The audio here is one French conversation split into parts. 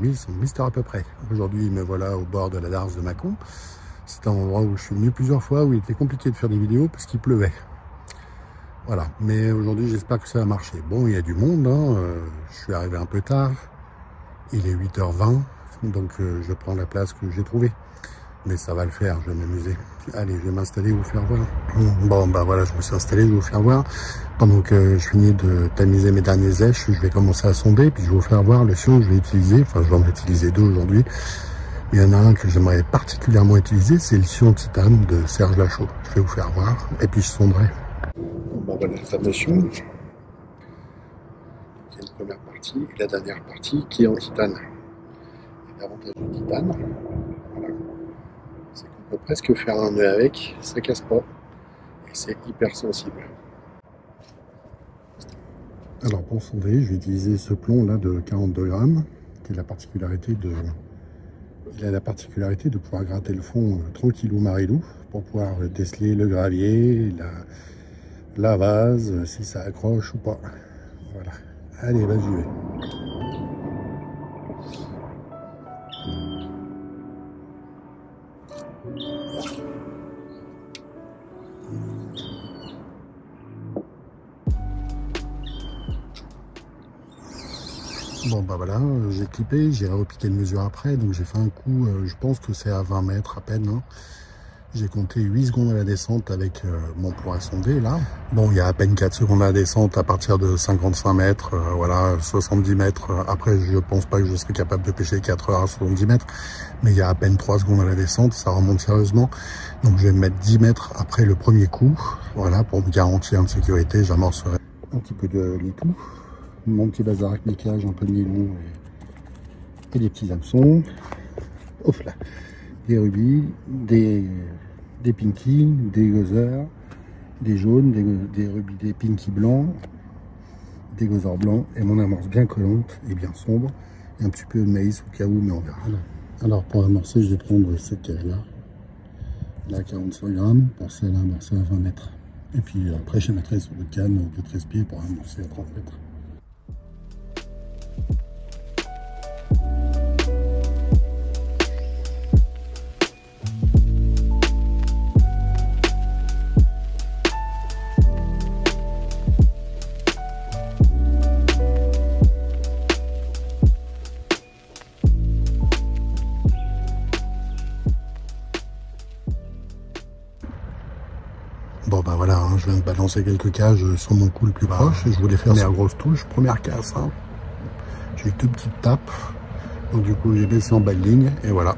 oui, son Mister à peu près. Aujourd'hui, me voilà au bord de la darse de Mâcon. C'est un endroit où je suis venu plusieurs fois, où il était compliqué de faire des vidéos parce qu'il pleuvait. Voilà, mais aujourd'hui, j'espère que ça va marcher. Bon, il y a du monde, hein. Je suis arrivé un peu tard. Il est 8h20, donc je prends la place que j'ai trouvée. Mais ça va le faire, je vais m'amuser. Allez, je vais m'installer et vous faire voir. Bon, bah voilà, je me suis installé, je vais vous faire voir. Pendant que je finis de tamiser mes derniers èches, je vais commencer à sonder, puis je vais vous faire voir le fion que je vais utiliser. Enfin, je vais en utiliser deux aujourd'hui. Il y en a un que j'aimerais particulièrement utiliser, c'est le fion titane de Serge Lachaud. Je vais vous faire voir, et puis je sonderai. Bon, voilà le fameux fion. Il y a une première partie, et la dernière partie qui est en titane. L'avantage du titane, voilà, c'est qu'on peut presque faire un nœud avec, ça casse pas, et c'est hyper sensible. Alors pour sonder, je vais utiliser ce plomb là de 42 grammes, qui est la particularité de... Il a la particularité de pouvoir gratter le fond tranquillou marilou, pour pouvoir déceler le gravier, la vase, si ça accroche ou pas. Voilà. Allez, vas-y, j'y vais. Bon bah voilà, j'ai clippé, j'ai repiqué le mesure après, donc j'ai fait un coup, je pense que c'est à 20 mètres à peine. Hein. J'ai compté 8 secondes à la descente avec mon point à sonder là. Bon, il y a à peine 4 secondes à la descente à partir de 55 mètres, voilà, 70 mètres. Après, je pense pas que je serai capable de pêcher 4 heures à 70 mètres, mais il y a à peine 3 secondes à la descente, ça remonte sérieusement. Donc je vais me mettre 10 mètres après le premier coup, voilà, pour me garantir une sécurité, j'amorcerai un petit peu de litou. Mon petit bazar avec mes cages, un peu de nylon et des petits hameçons. Ouf là. Des rubis, des pinky, des gothers, des jaunes, des rubis, des pinky blancs, des gothers blancs et mon amorce bien collante et bien sombre. Et un petit peu de maïs au cas où, mais on verra. Alors pour amorcer, je vais prendre cette cage là. Là 45 grammes pour celle-là amorcer à 20 mètres. Et puis après, je mettrai sur le canne de 13 pieds pour amorcer à 30 mètres. Bon bah voilà, hein, je viens de balancer quelques cages sur mon coup le plus proche. Je voulais faire mes grosses touches, première casse. Hein. J'ai eu toute petite tape, donc du coup j'ai baissé en bas de ligne et voilà.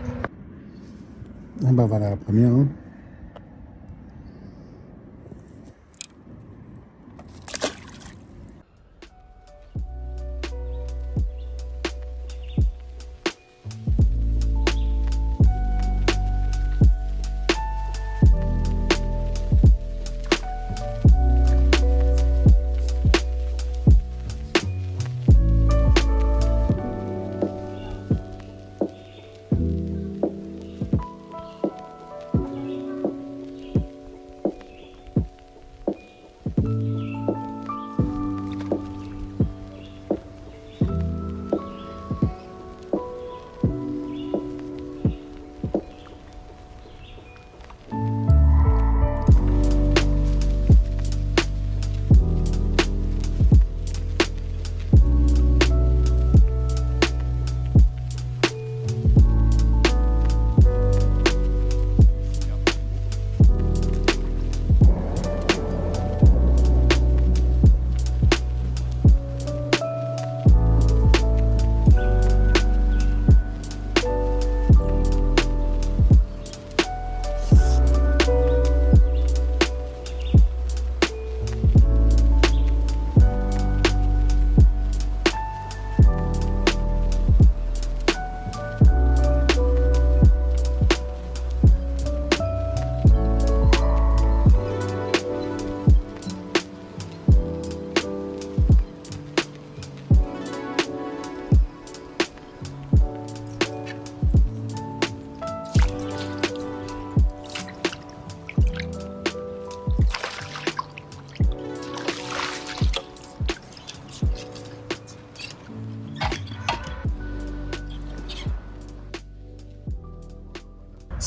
Et bah voilà la première. Hein.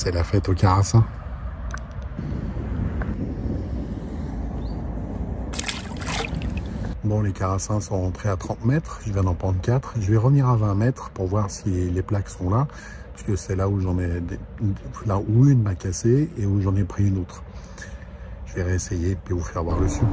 C'est la fête au Carasin. Bon, les Carassins sont rentrés à 30 mètres, je viens d'en prendre 4. Je vais revenir à 20 mètres pour voir si les plaques sont là, puisque c'est là où là où une m'a cassé et où j'en ai pris une autre. Je vais réessayer et vous faire voir le son.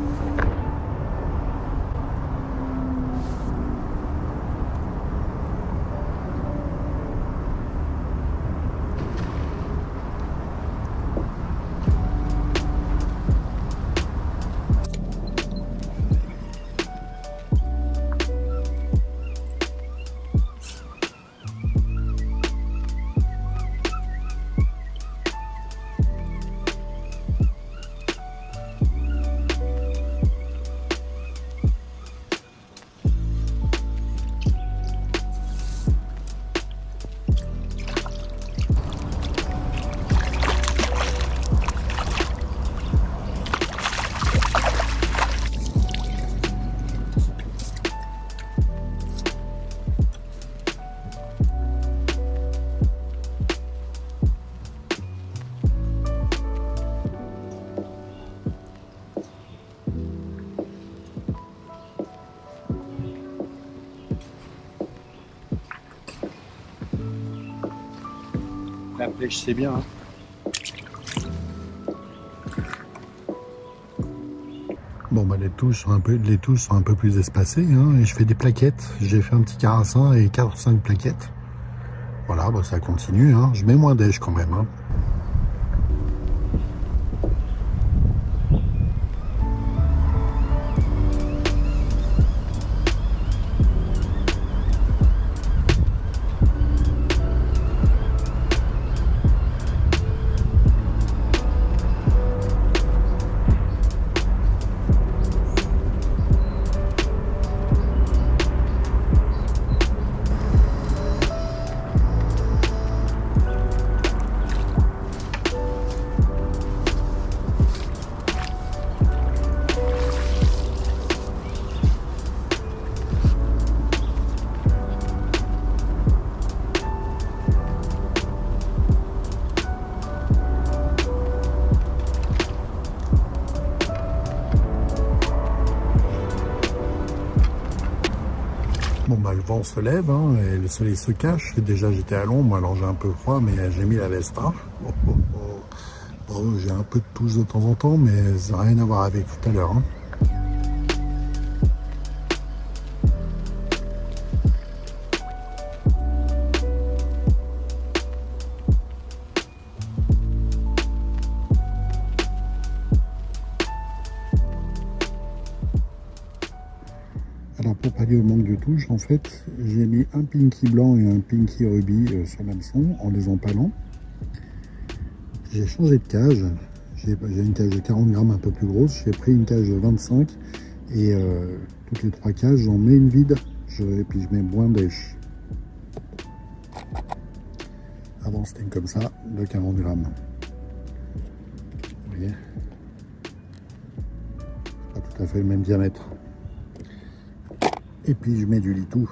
La pêche, c'est bien. Hein. Bon, bah, les touches sont un peu plus espacées. Hein, et je fais des plaquettes. J'ai fait un petit carassin et 4 ou 5 plaquettes. Voilà, bah, ça continue. Hein. Je mets moins d'èche quand même. Hein. Bon, bah, le vent se lève hein, et le soleil se cache. Et déjà, j'étais à l'ombre, alors j'ai un peu froid, mais j'ai mis la veste. Hein. J'ai un peu de touche de temps en temps, mais ça n'a rien à voir avec tout à l'heure. Hein. Alors pour pallier au manque de touche, en fait, j'ai mis un pinky blanc et un pinky rubis sur l'hameçon en les empalant. J'ai changé de cage. J'ai une cage de 40 grammes un peu plus grosse. J'ai pris une cage de 25 et toutes les 3 cages, j'en mets une vide. Et puis je mets moins d'èche. Avant c'était comme ça, de 40 grammes. Vous voyez, pas tout à fait le même diamètre. Et puis je mets du litou.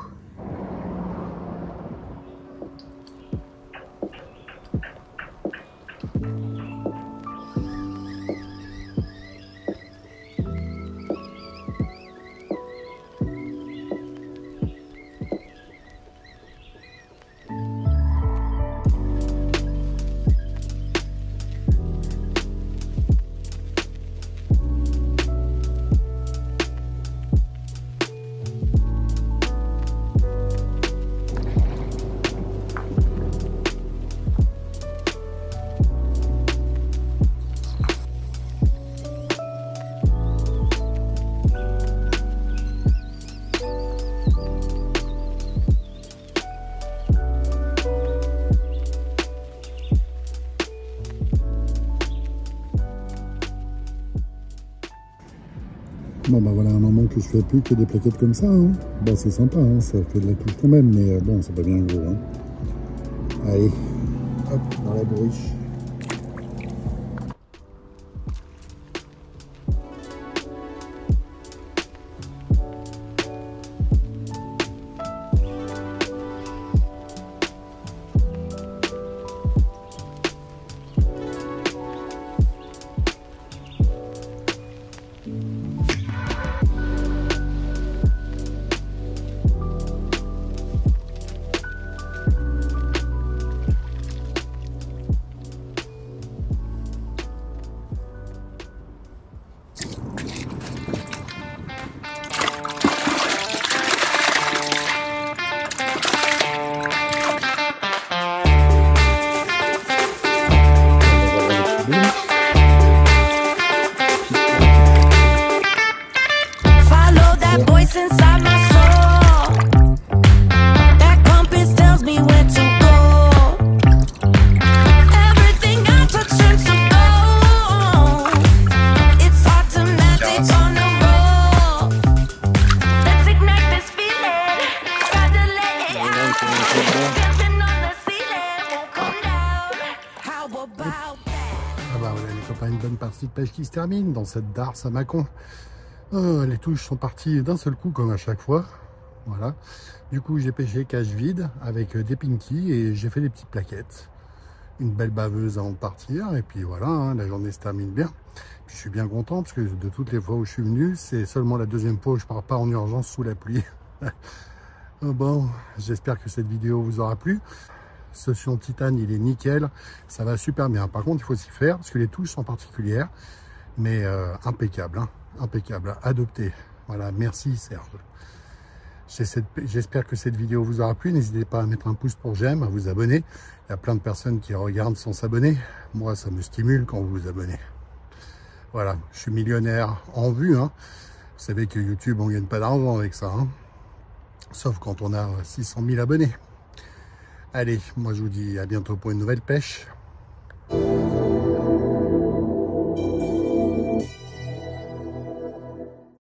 Bon bah voilà un moment que je fais plus que des plaquettes comme ça. Hein. Bon c'est sympa, hein, ça fait de la touche quand même, mais bon c'est pas bien gros. Hein. Allez, hop, dans la bourriche. les copains, une bonne partie de pêche qui se termine dans cette darse à Mâcon. Les touches sont parties d'un seul coup comme à chaque fois. Voilà. Du coup, j'ai pêché cage vide avec des pinkies et j'ai fait des petites plaquettes. Une belle baveuse avant de partir. Et puis voilà, hein, la journée se termine bien. Puis je suis bien content parce que de toutes les fois où je suis venu, c'est seulement la deuxième fois où je pars pas en urgence sous la pluie. Bon, j'espère que cette vidéo vous aura plu. Ce fion titane, il est nickel. Ça va super bien. Par contre, il faut s'y faire parce que les touches sont particulières. Mais impeccable, hein, impeccable. Adopté. Voilà, merci Serge. J'espère que cette vidéo vous aura plu. N'hésitez pas à mettre un pouce pour j'aime, à vous abonner. Il y a plein de personnes qui regardent sans s'abonner. Moi, ça me stimule quand vous vous abonnez. Voilà, je suis millionnaire en vue. Hein. Vous savez que YouTube, on ne gagne pas d'argent avec ça. Hein. Sauf quand on a 600 000 abonnés. Allez, moi je vous dis à bientôt pour une nouvelle pêche.